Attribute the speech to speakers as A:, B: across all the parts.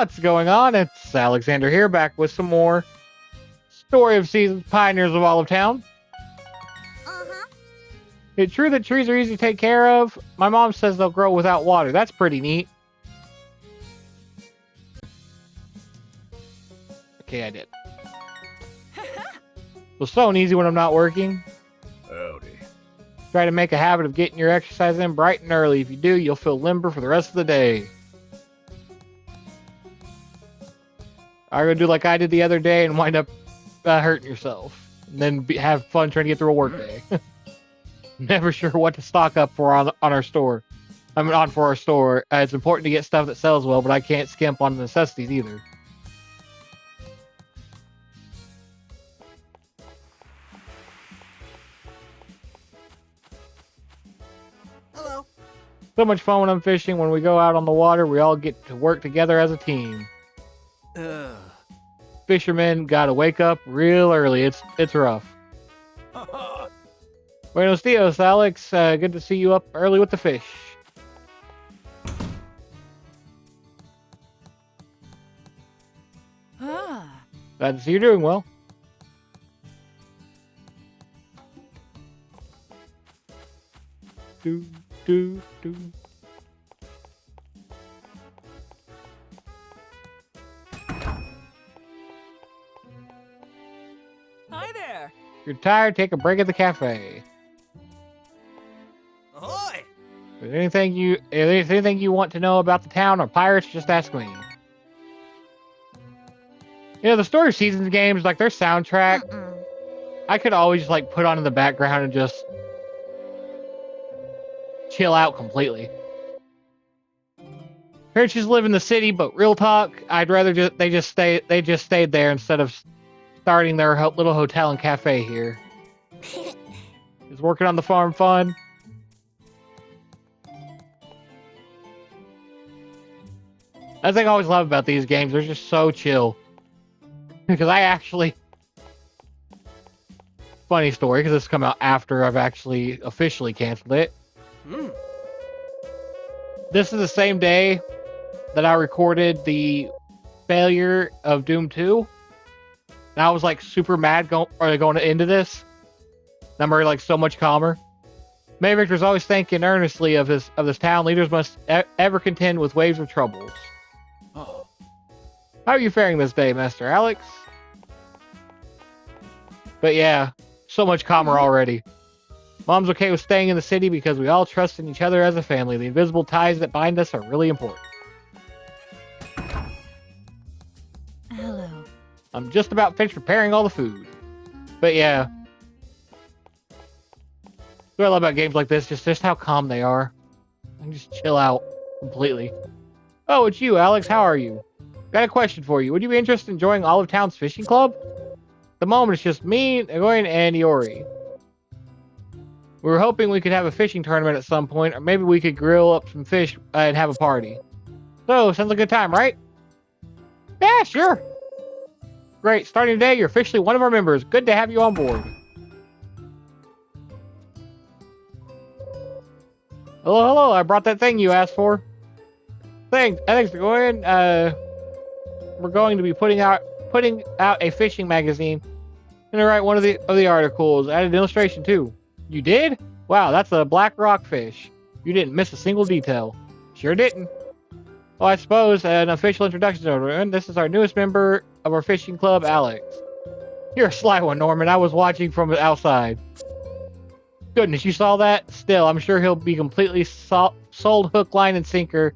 A: What's going on? It's Alexander here, back with some more Story of Seasons Pioneers of Olive Town. It's true that trees are easy to take care of. My mom says they'll grow without water. That's pretty neat. Okay, I did. Well, so easy when I'm not working.
B: Howdy.
A: Try to make a habit of getting your exercise in bright and early. If you do, you'll feel limber for the rest of the day. I'm going to do like I did the other day and wind up hurting yourself. And then have fun trying to get through a work day. Never sure what to stock up for on our store. For our store. It's important to get stuff that sells well, but I can't skimp on the necessities either.
C: Hello.
A: So much fun when I'm fishing. When we go out on the water, we all get to work together as a team. Fishermen gotta wake up real early. It's rough. Buenos dias, Alex. Good to see you up early with the fish. Glad to see you're doing well. Do.
C: Hi there.
A: If you're tired, take a break at the cafe.
C: Ahoy.
A: If there's anything you want to know about the town or pirates, just ask me. You know, the Story of Seasons games, like their soundtrack, I could always just like put on in the background and just chill out completely. Parents just live in the city, but real talk, I'd rather they just stayed there instead of starting their little hotel and cafe here. Is working on the farm fun? That's the thing I always love about these games. They're just so chill. Because I actually... Funny story, because this has come out after I've actually officially canceled it. This is the same day that I recorded the failure of Doom 2. And I was like super mad going into this. I'm already like so much calmer. May Victor's always thinking earnestly of this town. Leaders must ever contend with waves of troubles.
C: Oh.
A: How are you faring this day, Master Alex? But yeah, so much calmer already. Mom's okay with staying in the city because we all trust in each other as a family. The invisible ties that bind us are really important.
D: Hello.
A: I'm just about finished preparing all the food. But yeah. What I love about games like this, just how calm they are. I can just chill out completely. Oh, it's you, Alex. How are you? Got a question for you. Would you be interested in joining Olive Town's fishing club? At the moment, it's just me, Egoin, and Iori. We were hoping we could have a fishing tournament at some point, or maybe we could grill up some fish and have a party. So, sounds like a good time, right? Yeah, sure. Great. Starting today, you're officially one of our members. Good to have you on board. Hello. I brought that thing you asked for. Thanks for going. We're going to be putting out a fishing magazine. I'm gonna write one of the articles. Add an illustration too. You did? Wow, that's a black rock fish. You didn't miss a single detail. Sure didn't. Well, I suppose an official introduction to everyone. This is our newest member of our fishing club, Alex. You're a sly one, Norman. I was watching from the outside. Goodness, you saw that? Still, I'm sure he'll be completely sold hook, line, and sinker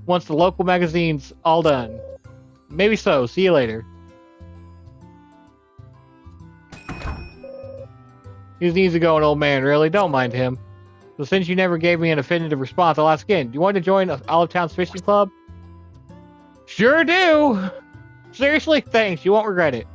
A: once the local magazine's all done. Maybe so. See you later. He's an easygoing old man, really. Don't mind him. So since you never gave me an definitive response, I'll ask again. Do you want to join Olive Town's fishing club? Sure do! Seriously? Thanks. You won't regret it.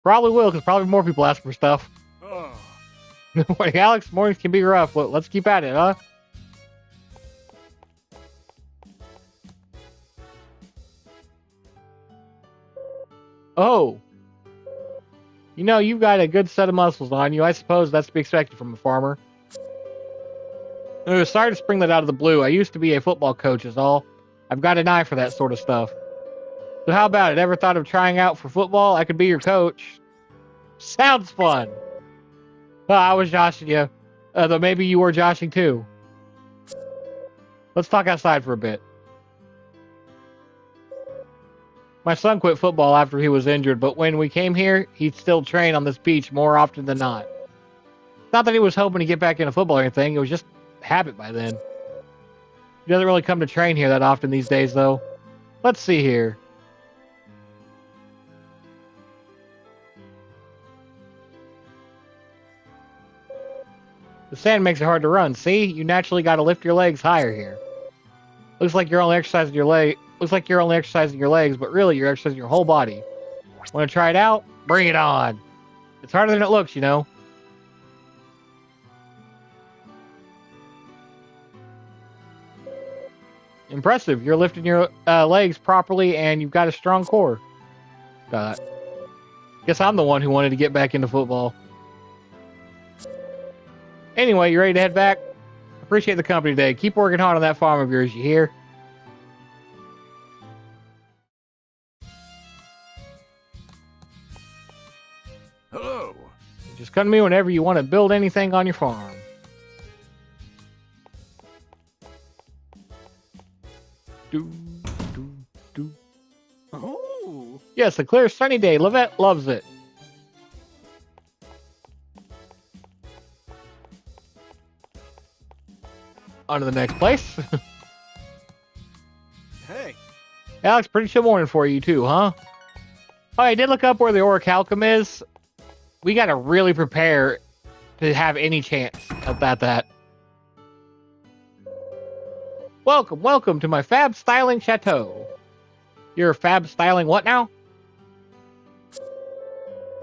A: Probably will, because probably more people ask for stuff. Wait, Alex, mornings can be rough. Well, let's keep at it, huh? Oh. You know, you've got a good set of muscles on you. I suppose that's to be expected from a farmer. Sorry to spring that out of the blue. I used to be a football coach is all. I've got an eye for that sort of stuff. So how about it? Ever thought of trying out for football? I could be your coach. Sounds fun. Well, I was joshing you. Though maybe you were joshing too. Let's talk outside for a bit. My son quit football after he was injured, but when we came here, he'd still train on this beach more often than not. Not that he was hoping to get back into football or anything, it was just habit by then. He doesn't really come to train here that often these days, though. Let's see here. The sand makes it hard to run. See? You naturally got to lift your legs higher here. Looks like you're only exercising your leg. Looks like you're only exercising your legs, but really you're exercising your whole body. Want to try it out? Bring it on. It's harder than it looks, you know. Impressive. You're lifting your legs properly and you've got a strong core. Guess I'm the one who wanted to get back into football. Anyway, you ready to head back? Appreciate the company today. Keep working hard on that farm of yours, you hear?
C: Hello.
A: Just come to me whenever you want to build anything on your farm. Do, do.
C: Oh.
A: Yes, a clear sunny day. Levette loves it. On to the next place.
C: Hey.
A: Alex, pretty chill morning for you too, huh? Oh, I did look up where the orichalcum is. We gotta really prepare to have any chance about that. Welcome to my fab styling chateau. You're fab styling what now?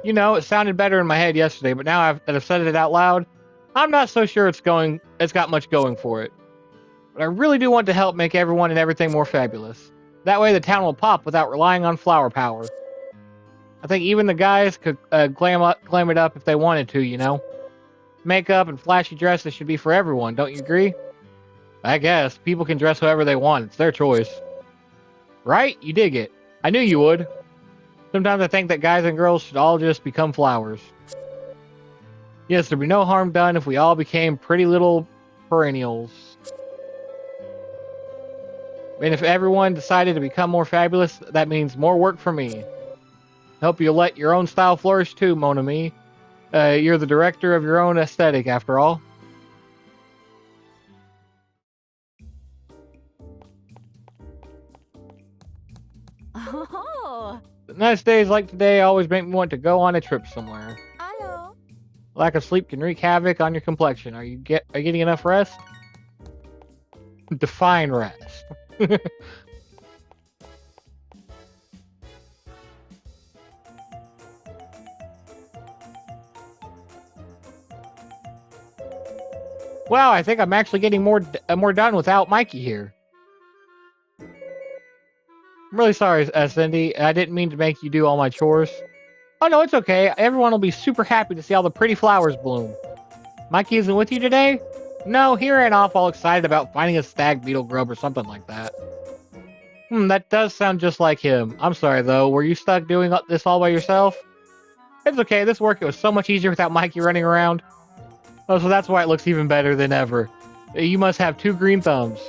A: You know, it sounded better in my head yesterday, but now that I've said it out loud, I'm not so sure it's got much going for it. But I really do want to help make everyone and everything more fabulous. That way the town will pop without relying on flower power. I think even the guys could glam it up if they wanted to, you know? Makeup and flashy dresses should be for everyone, don't you agree? I guess. People can dress however they want. It's their choice. Right? You dig it. I knew you would. Sometimes I think that guys and girls should all just become flowers. Yes, there'd be no harm done if we all became pretty little perennials. And if everyone decided to become more fabulous, that means more work for me. Hope you'll let your own style flourish too, mon ami. You're the director of your own aesthetic, after all.
D: Oh,
A: Nice days like today always make me want to go on a trip somewhere.
D: hello.
A: Lack of sleep can wreak havoc on your complexion. Are you getting enough rest? Define rest. Wow, I think I'm actually getting more done without Mikey here. I'm really sorry, Cindy. I didn't mean to make you do all my chores. Oh no, it's okay. Everyone will be super happy to see all the pretty flowers bloom. Mikey isn't with you today? No, he ran off all excited about finding a stag beetle grub or something like that. That does sound just like him. I'm sorry though, were you stuck doing this all by yourself? It's okay, this work was so much easier without Mikey running around. Oh, so that's why it looks even better than ever. You must have 2 green thumbs.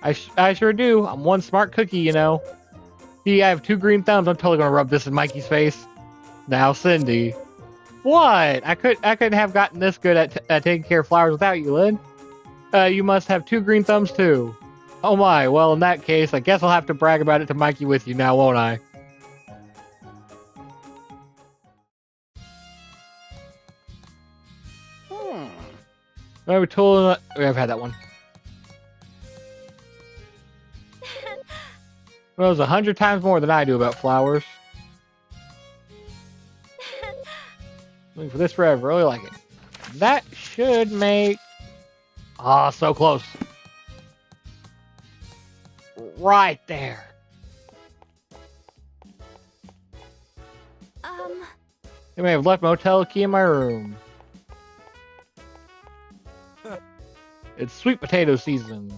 A: I sure do. I'm one smart cookie, you know. See, I have 2 green thumbs. I'm totally gonna rub this in Mikey's face. Now, Cindy. What? I couldn't have gotten this good at taking care of flowers without you, Lynn. You must have 2 green thumbs too. Oh my. Well, in that case, I guess I'll have to brag about it to Mikey with you now, won't I? I've had that one. Knows 100 times more than I do about flowers. Looking for this forever. Really like it. That should make... Ah, so close. Right there. They may have left my hotel key in my room. It's sweet potato season.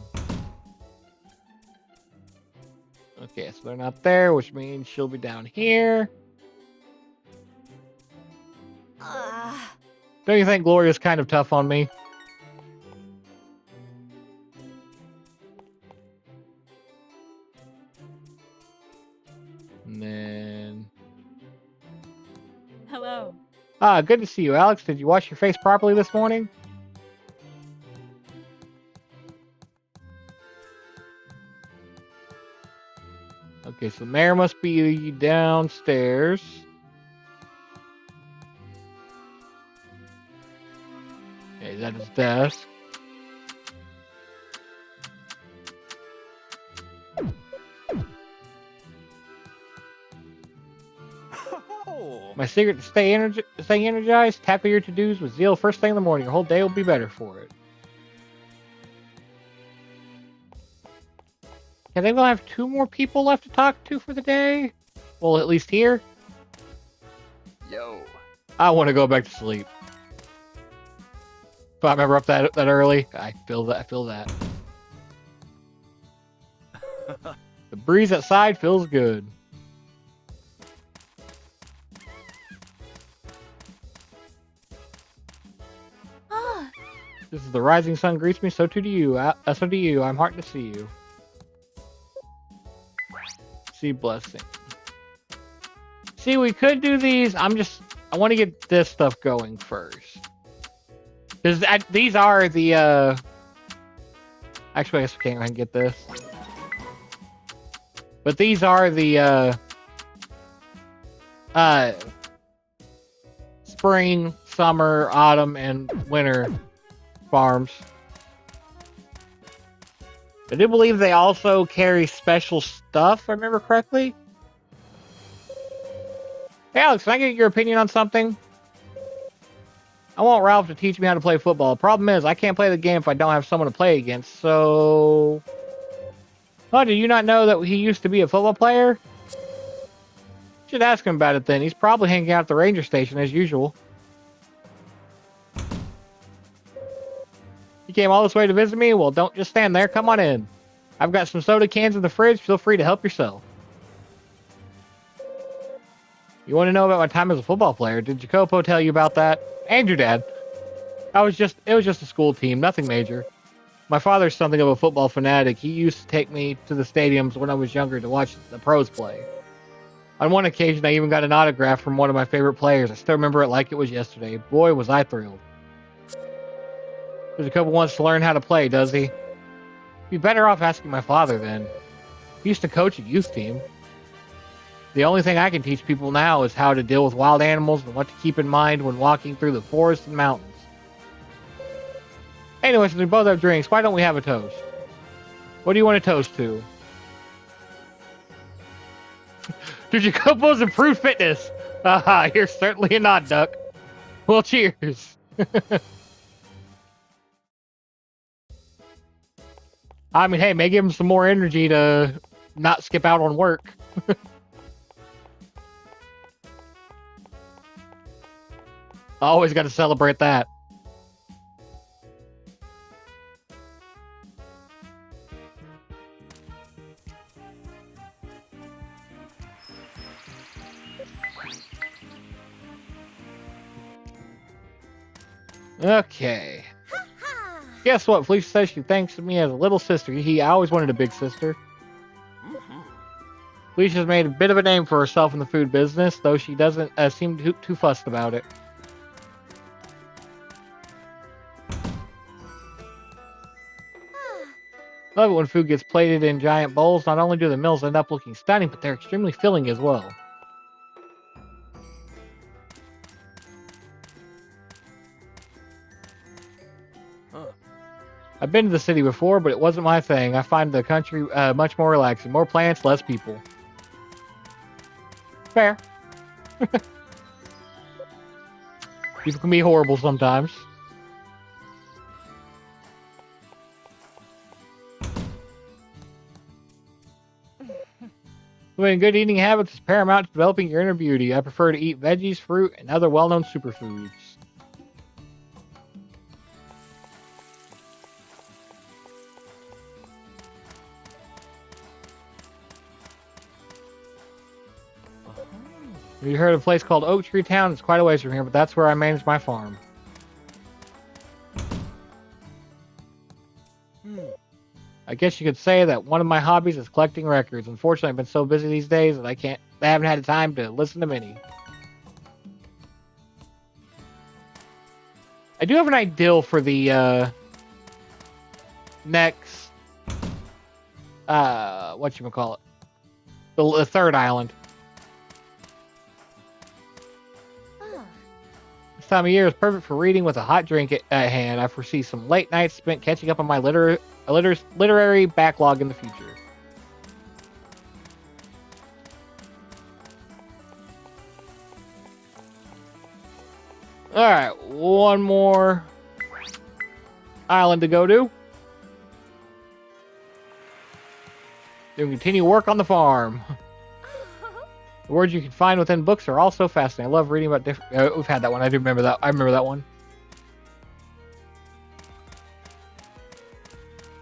A: Okay, so they're not there, which means she'll be down here. Don't you think Gloria's kind of tough on me? And then...
D: Hello.
A: Ah, good to see you, Alex. Did you wash your face properly this morning? Okay, so the mayor must be downstairs. Okay, he's at his desk.
C: Oh.
A: My secret to stay energized, tackle your to-dos with zeal first thing in the morning. Your whole day will be better for it. I think we'll have 2 more people left to talk to for the day. Well, at least here.
C: Yo.
A: I want to go back to sleep. If I remember up that early, I feel that. I feel that. The breeze outside feels good.
D: Ah,
A: This is the rising sun greets me. So too do you. So do you. I'm heartened to see you. See blessing. See, we could do these. I want to get this stuff going first. Because these are the, actually, I guess we can't go ahead and get this. But these are the, spring, summer, autumn, and winter farms. I do believe they also carry special stuff, if I remember correctly. Hey, Alex, can I get your opinion on something? I want Ralph to teach me how to play football. The problem is, I can't play the game if I don't have someone to play against, so... Oh, did you not know that he used to be a football player? Should ask him about it then. He's probably hanging out at the ranger station as usual. You came all this way to visit me? Well, don't just stand there. Come on in. I've got some soda cans in the fridge. Feel free to help yourself. You want to know about my time as a football player? Did Jacopo tell you about that? And your dad. It was just a school team, nothing major. My father's something of a football fanatic. He used to take me to the stadiums when I was younger to watch the pros play. On one occasion, I even got an autograph from one of my favorite players. I still remember it like it was yesterday. Boy, was I thrilled. Jacopo wants to learn how to play, does he? Be better off asking my father then. He used to coach a youth team. The only thing I can teach people now is how to deal with wild animals and what to keep in mind when walking through the forests and mountains. Anyway, since we both have drinks, why don't we have a toast? What do you want to toast to? To Jacopo's improved fitness! Haha, you're certainly a nod, Duck. Well, cheers! I mean, hey, may give him some more energy to not skip out on work. Always got to celebrate that. Okay. Guess what? Felicia says she thanks me as a little sister. I always wanted a big sister. Felicia's made a bit of a name for herself in the food business, though she doesn't seem too fussed about it. Love it when food gets plated in giant bowls. Not only do the meals end up looking stunning, but they're extremely filling as well. I've been to the city before, but it wasn't my thing. I find the country much more relaxing. More plants, less people. Fair. People can be horrible sometimes. When good eating habits is paramount to developing your inner beauty. I prefer to eat veggies, fruit, and other well-known superfoods. Have you heard of a place called Oak Tree Town? It's quite a ways from here, but that's where I manage my farm. I guess you could say that one of my hobbies is collecting records. Unfortunately, I've been so busy these days that I haven't had time to listen to many. I do have an ideal for the next whatchamacallit, the third island. This time of year is perfect for reading with a hot drink at hand. I foresee some late nights spent catching up on my literary backlog in the future. Alright, one more island to go to. Then continue work on the farm. The words you can find within books are also fascinating. I love reading about different... we've had that one. I do remember that. I remember that one.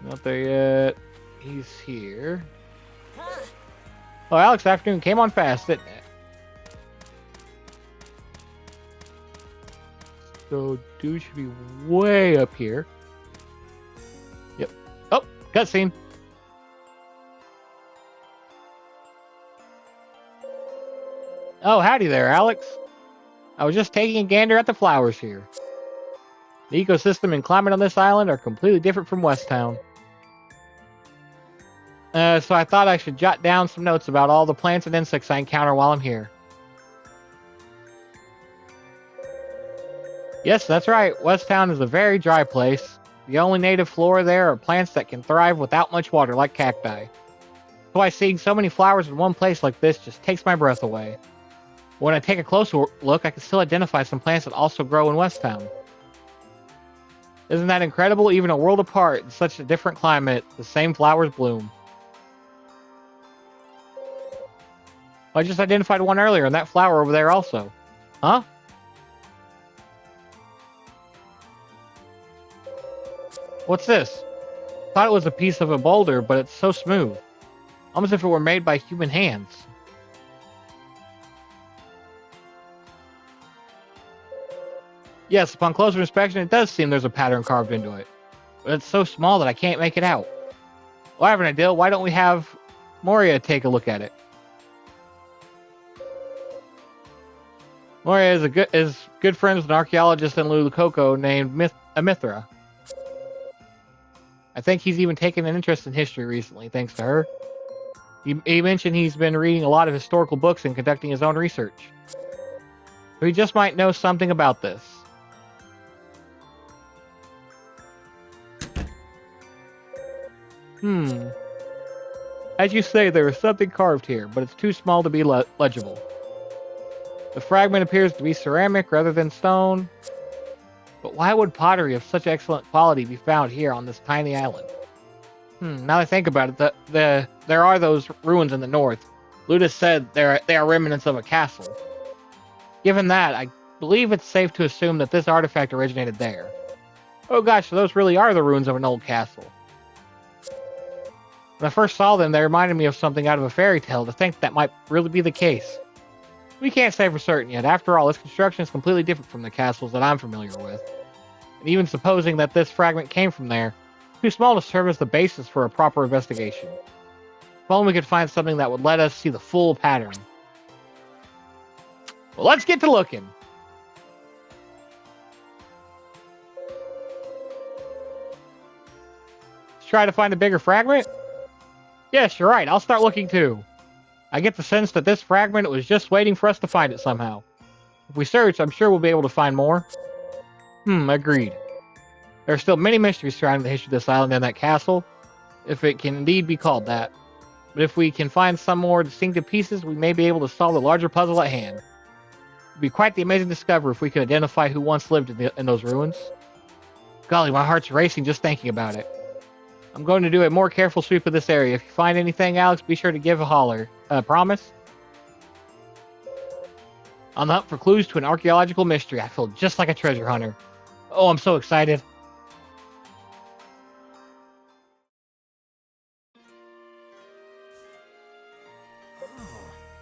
A: Not there yet. He's here. Oh, Alex, afternoon came on fast, didn't it? So, dude should be way up here. Yep. Oh, cutscene. Oh, howdy there, Alex. I was just taking a gander at the flowers here. The ecosystem and climate on this island are completely different from West Town. So I thought I should jot down some notes about all the plants and insects I encounter while I'm here. Yes, that's right. West Town is a very dry place. The only native flora there are plants that can thrive without much water, like cacti. That's why seeing so many flowers in one place like this just takes my breath away. When I take a closer look, I can still identify some plants that also grow in West Town. Isn't that incredible? Even a world apart, in such a different climate, the same flowers bloom. I just identified one earlier, and that flower over there also. Huh? What's this? Thought it was a piece of a boulder, but it's so smooth. Almost as if it were made by human hands. Yes, upon closer inspection, it does seem there's a pattern carved into it. But it's so small that I can't make it out. Well, I have an idea. Why don't we have Moria take a look at it? Moria is good friends with an archaeologist in Lulucoco named Amithra. I think he's even taken an interest in history recently, thanks to her. He mentioned he's been reading a lot of historical books and conducting his own research. So he just might know something about this. As you say, there is something carved here, but it's too small to be legible. The fragment appears to be ceramic rather than stone. But why would pottery of such excellent quality be found here on this tiny island? Now that I think about it, there are those ruins in the north. Ludus said they are remnants of a castle. Given that, I believe it's safe to assume that this artifact originated there. Oh gosh, so those really are the ruins of an old castle. When I first saw them, they reminded me of something out of a fairy tale. To think that might really be the case. We can't say for certain yet. After all, its construction is completely different from the castles that I'm familiar with. And even supposing that this fragment came from there, it's too small to serve as the basis for a proper investigation. If only we could find something that would let us see the full pattern. Well, let's get to looking. Let's try to find a bigger fragment? Yes, you're right. I'll start looking too. I get the sense that this fragment was just waiting for us to find it somehow. If we search, I'm sure we'll be able to find more. Agreed. There are still many mysteries surrounding the history of this island and that castle, if it can indeed be called that. But if we can find some more distinctive pieces, we may be able to solve the larger puzzle at hand. It would be quite the amazing discovery if we could identify who once lived in those ruins. Golly, my heart's racing just thinking about it. I'm going to do a more careful sweep of this area. If you find anything, Alex, be sure to give a holler. Promise? On the hunt for clues to an archaeological mystery. I feel just like a treasure hunter. Oh, I'm so excited.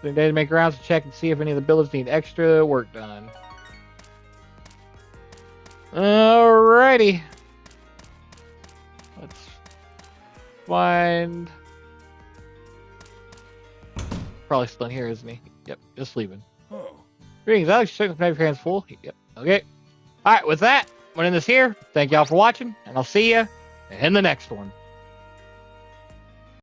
A: Spend a day to make rounds to check and see if any of the buildings need extra work done. Alrighty. Let's find... Probably still in here, isn't he? Yep, just leaving.
C: Oh.
A: Greetings, Alex. Check the hands full. Yep, okay. Alright, with that, we're in this here. Thank y'all for watching, and I'll see you in the next one.